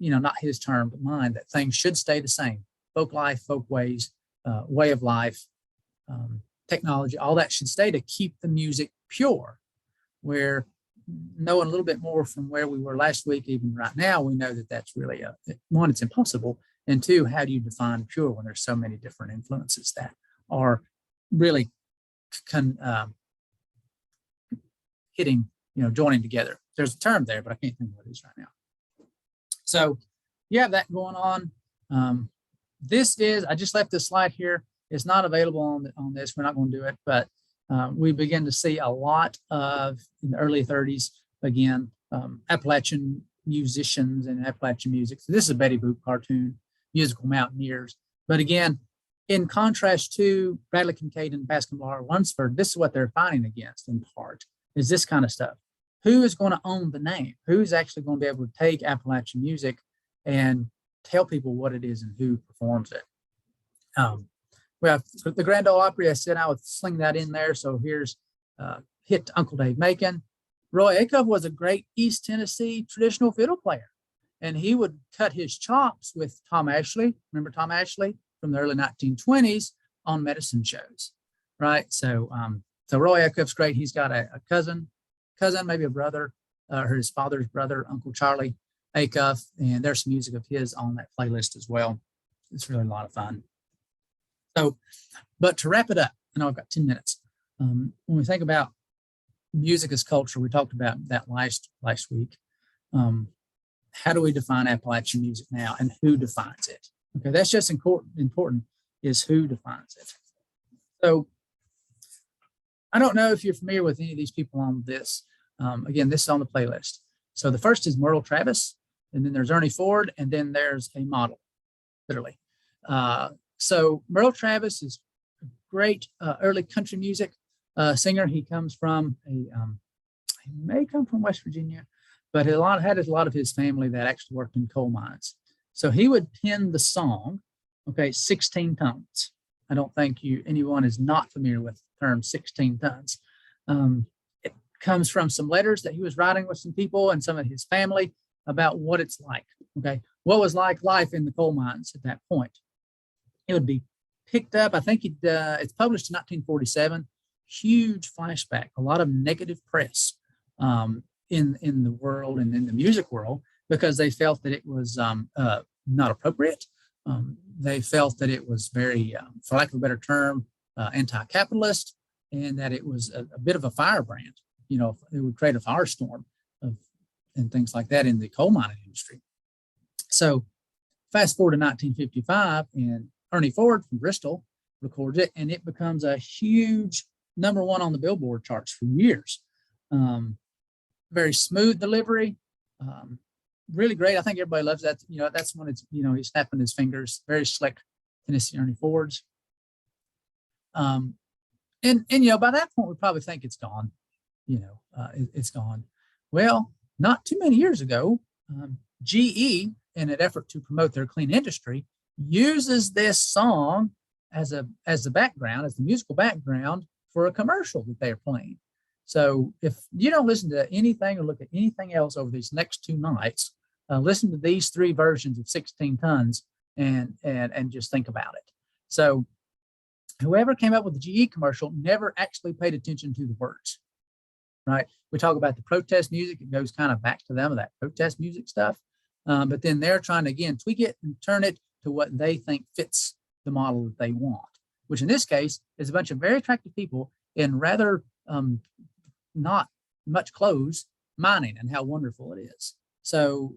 not his term, but mine, that things should stay the same. Folk life, folk ways, way of life, technology, all that should stay to keep the music pure. Where knowing a little bit more from where we were last week, even right now, we know that that's really, one, it's impossible. And two, how do you define pure when there's so many different influences that are really hitting, joining together. There's a term there, but I can't think of what it is right now. So you have that going on. I just left this slide here. It's not available on this. We're not going to do it, but we begin to see a lot of, in the early 30s, again, Appalachian musicians and Appalachian music. So this is a Betty Boop cartoon, musical mountaineers. But again, in contrast to Bradley Kinkade and Bascom Lamar Lunsford, this is what they're fighting against in part, is this kind of stuff. Who is going to own the name? Who's actually going to be able to take Appalachian music and tell people what it is and who performs it? We have the Grand Ole Opry. I said I would sling that in there. So here's hit Uncle Dave Macon. Roy Acuff was a great East Tennessee traditional fiddle player, and he would cut his chops with Tom Ashley. Remember Tom Ashley from the early 1920s on medicine shows, right? So Roy Acuff's great. He's got a cousin, maybe a brother, or his father's brother, Uncle Charlie Acuff, and there's some music of his on that playlist as well. It's really a lot of fun. So, but to wrap it up, I know I've got 10 minutes. When we think about music as culture, we talked about that last week. How do we define Appalachian music now, and who defines it? Okay, that's just important is who defines it. So I don't know if you're familiar with any of these people on this. Again, this is on the playlist. So the first is Merle Travis, and then there's Ernie Ford, and then there's a model, literally. So Merle Travis is a great early country music singer. He comes from he may come from West Virginia, but had a lot of his family that actually worked in coal mines. So he would pen the song, 16 tons. I don't think anyone is not familiar with the term 16 tons. It comes from some letters that he was writing with some people and some of his family about what it's like. What was like life in the coal mines at that point. It would be picked up. I think it's published in 1947. Huge flashback. A lot of negative press in the world and in the music world because they felt that it was not appropriate. They felt that it was very, for lack of a better term, anti-capitalist, and that it was a bit of a firebrand. It would create a firestorm and things like that in the coal mining industry. So fast forward to 1955, and Ernie Ford from Bristol records it, and it becomes a huge #1 on the Billboard charts for years. Very smooth delivery, really great. I think everybody loves that. That's when it's, he's snapping his fingers, very slick Tennessee Ernie Fords. And by that point, we probably think it's gone. It's gone. Well, not too many years ago, GE, in an effort to promote their clean industry, uses this song as the background, as the musical background for a commercial that they're playing. So if you don't listen to anything or look at anything else over these next 2 nights, listen to these 3 versions of 16 tons and just think about it. So whoever came up with the GE commercial never actually paid attention to the words, right? We talk about the protest music. It goes kind of back to them of that protest music stuff. But then they're trying to, again, tweak it and turn it to what they think fits the model that they want, which in this case is a bunch of very attractive people in rather not much clothes mining and how wonderful it is. So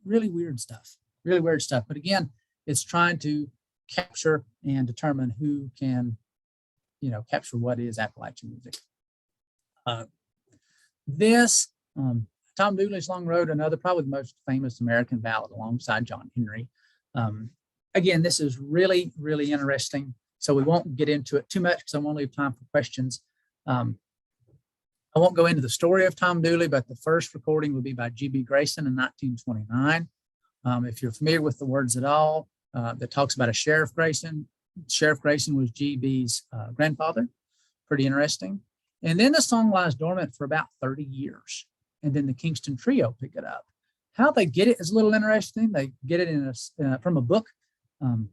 really weird stuff, really weird stuff. But again, it's trying to capture and determine who can, capture what is Appalachian music. Tom Dooley's Long Road, another probably the most famous American ballad alongside John Henry. Again, this is really, really interesting. So we won't get into it too much because I want to leave time for questions. I won't go into the story of Tom Dooley, but the first recording would be by G.B. Grayson in 1929. If you're familiar with the words at all, that talks about a Sheriff Grayson. Sheriff Grayson was G.B.'s grandfather. Pretty interesting. And then the song lies dormant for about 30 years. And then the Kingston Trio pick it up. How they get it is a little interesting. They get it from a book. And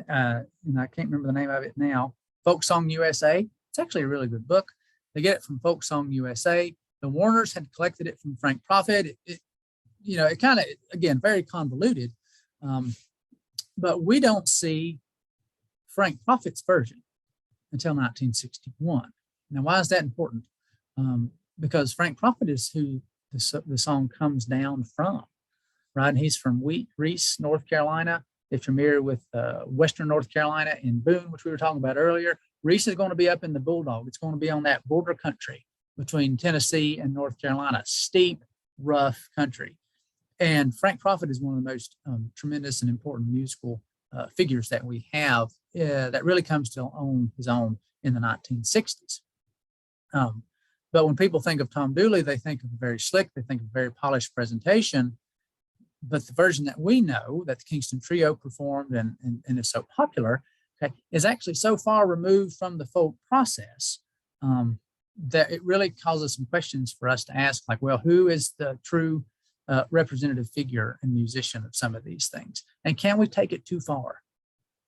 I can't remember the name of it now. Folk Song USA. It's actually a really good book. They get it from Folk Song USA. The Warners had collected it from Frank Prophet. It kind of, again, very convoluted. But we don't see Frank Prophet's version until 1961. Now, why is that important? Because Frank Prophet is who the song comes down from, right? And he's from Reese, North Carolina. If you're familiar with Western North Carolina in Boone, which we were talking about earlier, Reese is going to be up in the Bulldog. It's going to be on that border country between Tennessee and North Carolina, steep, rough country. And Frank Prophet is one of the most tremendous and important musical figures that we have that really comes to own his own in the 1960s. But when people think of Tom Dooley, they think of a very slick, they think of a very polished presentation. But the version that we know that the Kingston Trio performed and is so popular, is actually so far removed from the folk process that it really causes some questions for us to ask, like, well, who is the true representative figure and musician of some of these things? And can we take it too far,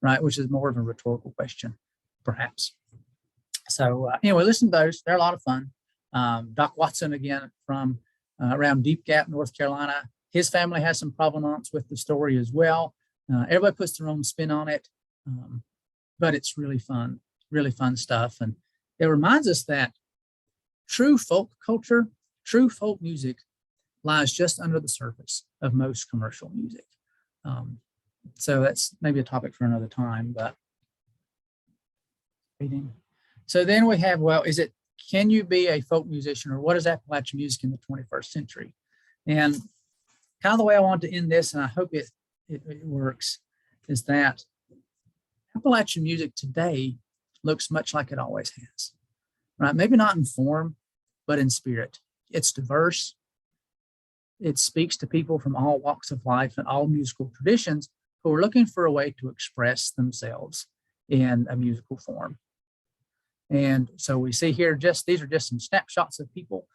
right? Which is more of a rhetorical question, perhaps. So anyway, listen to those. They're a lot of fun. Doc Watson, again, from around Deep Gap, North Carolina. His family has some provenance with the story as well. Everybody puts their own spin on it, but it's really fun stuff. And it reminds us that true folk culture, true folk music lies just under the surface of most commercial music. So that's maybe a topic for another time, but reading. So then we have, well, can you be a folk musician, or what is Appalachian music in the 21st century? And kind of the way I want to end this, and I hope it works, is that Appalachian music today looks much like it always has, right? Maybe not in form, but in spirit. It's diverse. It speaks to people from all walks of life and all musical traditions who are looking for a way to express themselves in a musical form. And so we see here, these are just some snapshots of people.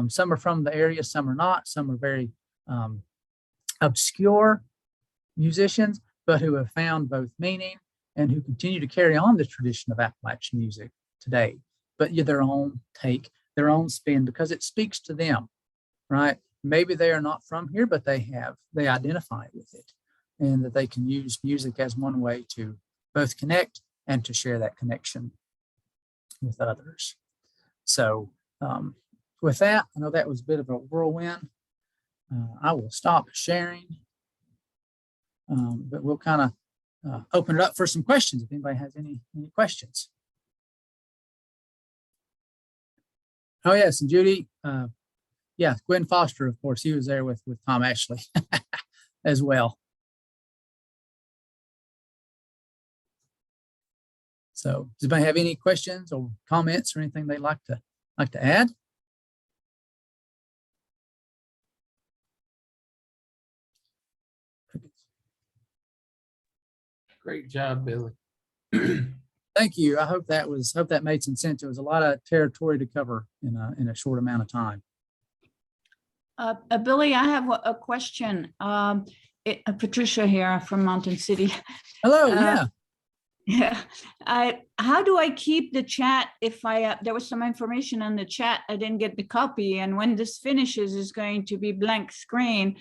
Some are from the area, some are not. Some are very obscure musicians, but who have found both meaning and who continue to carry on the tradition of Appalachian music today, but their own take, their own spin, because it speaks to them, right? Maybe they are not from here, but they identify with it, and that they can use music as one way to both connect and to share that connection with others. So with that, I know that was a bit of a whirlwind. I will stop sharing, but we'll kind of open it up for some questions if anybody has any questions. Oh yes, and Judy, yeah, Gwen Foster, of course, he was there with Tom Ashley as well. So does anybody have any questions or comments or anything they'd like to add? Great job, Billy. Thank you. I hope that made some sense. It was a lot of territory to cover in a short amount of time. Billy, I have a question. Patricia here from Mountain City. Hello. Yeah. Yeah. How do I keep the chat if there was some information on the chat, I didn't get the copy, and when this finishes is going to be blank screen.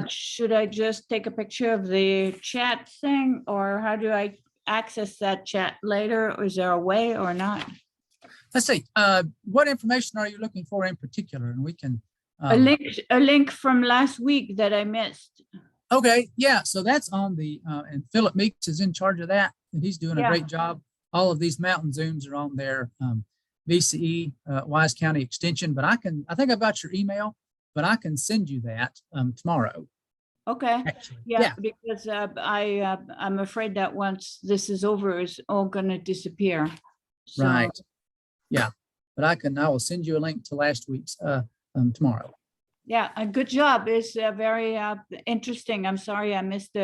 Should I just take a picture of the chat thing, or how do I access that chat later? Or is there a way or not? Let's see. What information are you looking for in particular? And we can. A link from last week that I missed. Okay, yeah. So that's on the and Philip Meeks is in charge of that, and he's doing a great job. All of these mountain zooms are on their VCE Wise County Extension. But I think I got your email, but I can send you that tomorrow. Okay. Actually. Yeah, because I'm afraid that once this is over, it's all going to disappear. So, right. Yeah, but I will send you a link to last week's tomorrow. Yeah, a good job. It's very interesting. I'm sorry I missed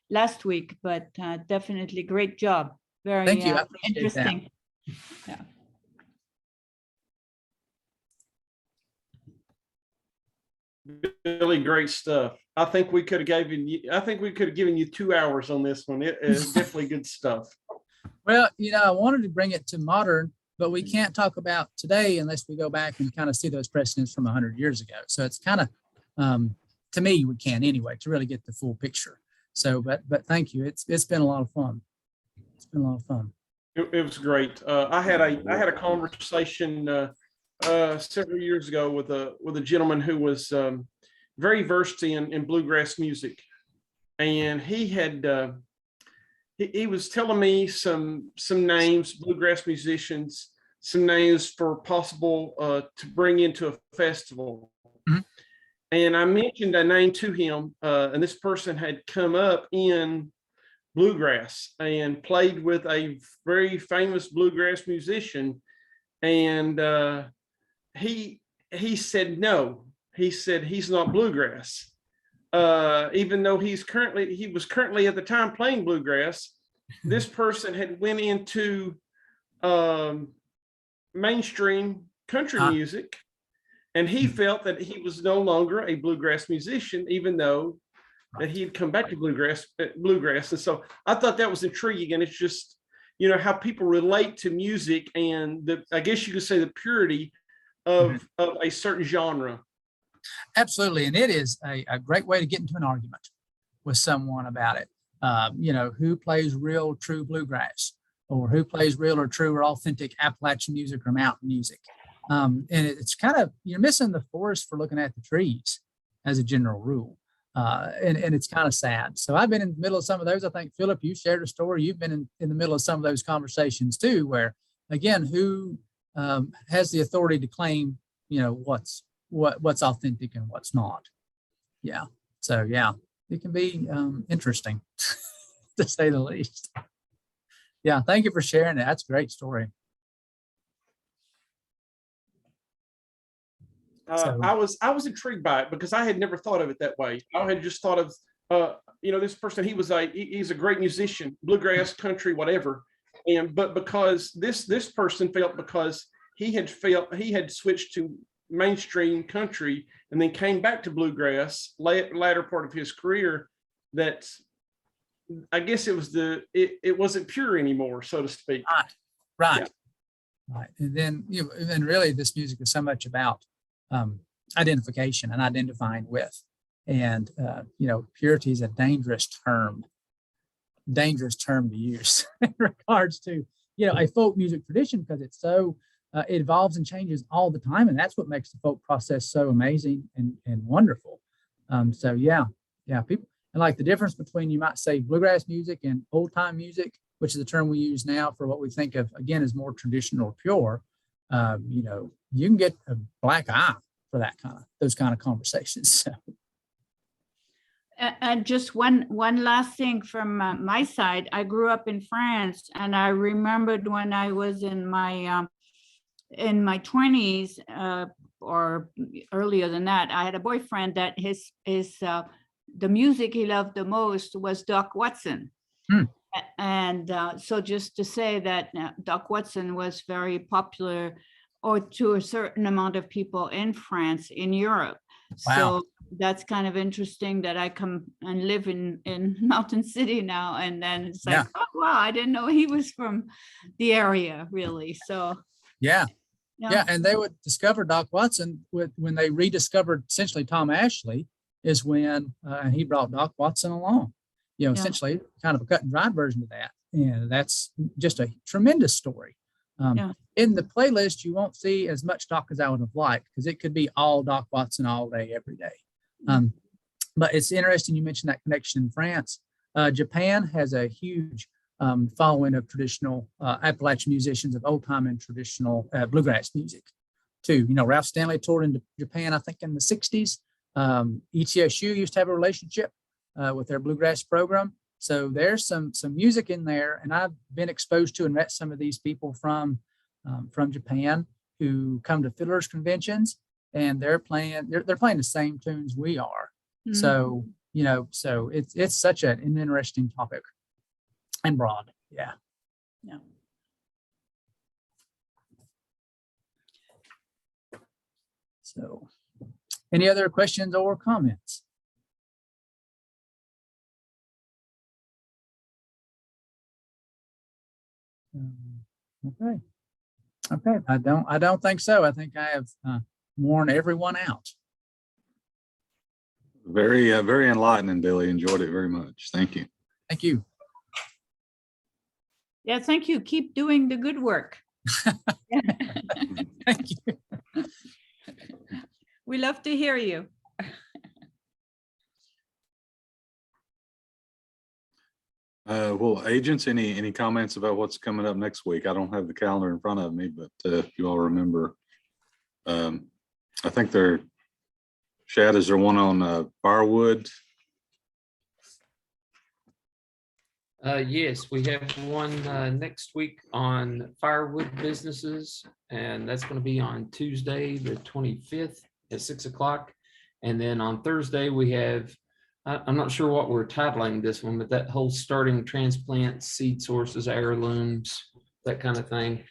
last week, but definitely great job. Very Thank you. I appreciate interesting. That. Yeah. Really great stuff. I think we could have given you 2 hours on this one. It is definitely good stuff. Well, I wanted to bring it to modern, but we can't talk about today unless we go back and kind of see those precedents from 100 years ago. So it's kind of, to me, we can anyway, to really get the full picture. So, but thank you. It's been a lot of fun. It's been a lot of fun. It was great. I had a conversation several years ago with a gentleman who was very versed in bluegrass music, and he was telling me some names, bluegrass musicians, some names for possible to bring into a festival. Mm-hmm. And I mentioned a name to him, and this person had come up in bluegrass and played with a very famous bluegrass musician, and he said no. He said he's not bluegrass. Even though he was currently at the time playing bluegrass, this person had went into mainstream country music, and he felt that he was no longer a bluegrass musician, even though that he had come back to bluegrass. And so I thought that was intriguing, and it's just, how people relate to music and I guess you could say the purity of a certain genre. Absolutely. And it is a great way to get into an argument with someone about it. Who plays real, true bluegrass, or who plays real or true or authentic Appalachian music or mountain music. And it's kind of, you're missing the forest for looking at the trees as a general rule. And it's kind of sad. So I've been in the middle of some of those. I think, Philip, you shared a story. You've been in the middle of some of those conversations too, where, again, who has the authority to claim, what's authentic and what's not. Yeah. So, yeah, it can be interesting to say the least. Yeah. Thank you for sharing it. That's a great story. I was intrigued by it because I had never thought of it that way. I had just thought of, this person, he's a great musician, bluegrass, country, whatever. But because this person felt, because he had switched to mainstream country and then came back to bluegrass latter part of his career, that I guess it wasn't pure anymore, so to speak. Right. And then and really this music is so much about identification and identifying with, and purity is a dangerous term to use in regards to a folk music tradition, because it's so it evolves and changes all the time, and that's what makes the folk process so amazing and wonderful. People, and like the difference between, you might say, bluegrass music and old time music, which is the term we use now for what we think of again as more traditional or pure. You can get a black eye for those kind of conversations. So. And just one last thing from my side. I grew up in France, and I remembered when I was in my 20s or earlier than that, I had a boyfriend that the music he loved the most was Doc Watson. And so just to say that Doc Watson was very popular, or to a certain amount of people in France, in Europe. Wow. So that's kind of interesting that I come and live in Mountain City now, and then it's like, oh wow, I didn't know he was from the area, really. So yeah, and they would discover Doc Watson when they rediscovered essentially Tom Ashley, is when he brought Doc Watson along. Essentially kind of a cut and dried version of that, and that's just a tremendous story Yeah. In the playlist, you won't see as much Doc as I would have liked, because it could be all Doc Watson all day, every day. But it's interesting you mentioned that connection in France. Japan has a huge following of traditional Appalachian musicians of old time and traditional bluegrass music too. You know, Ralph Stanley toured into Japan, I think in the 60s. ETSU used to have a relationship with their bluegrass program. So there's some music in there, and I've been exposed to and met some of these people from Japan who come to fiddlers conventions, and they're playing the same tunes we are. So, you know, so it's such an interesting topic and broad. Yeah. Yeah. So, any other questions or comments? Okay. Okay. I don't think so. I think I have worn everyone out. Very, very enlightening, Billy. Enjoyed it very much. Thank you. Thank you. Yeah, thank you. Keep doing the good work. Thank you. We love to hear you. Well, agents, any comments about what's coming up next week? I don't have the calendar in front of me, but if you all remember, I think Shad, is there one on firewood? Yes, we have one next week on firewood businesses, and that's going to be on Tuesday, the 25th at 6 o'clock. And then on Thursday, we have, I'm not sure what we're titling this one, but that whole starting transplants, seed sources, heirlooms, that kind of thing.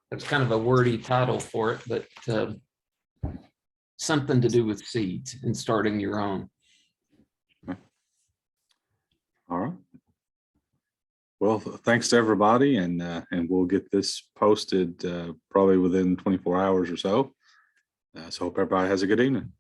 That's kind of a wordy title for it, but something to do with seeds and starting your own. All right. Well, thanks to everybody, and we'll get this posted probably within 24 hours or so. So hope everybody has a good evening.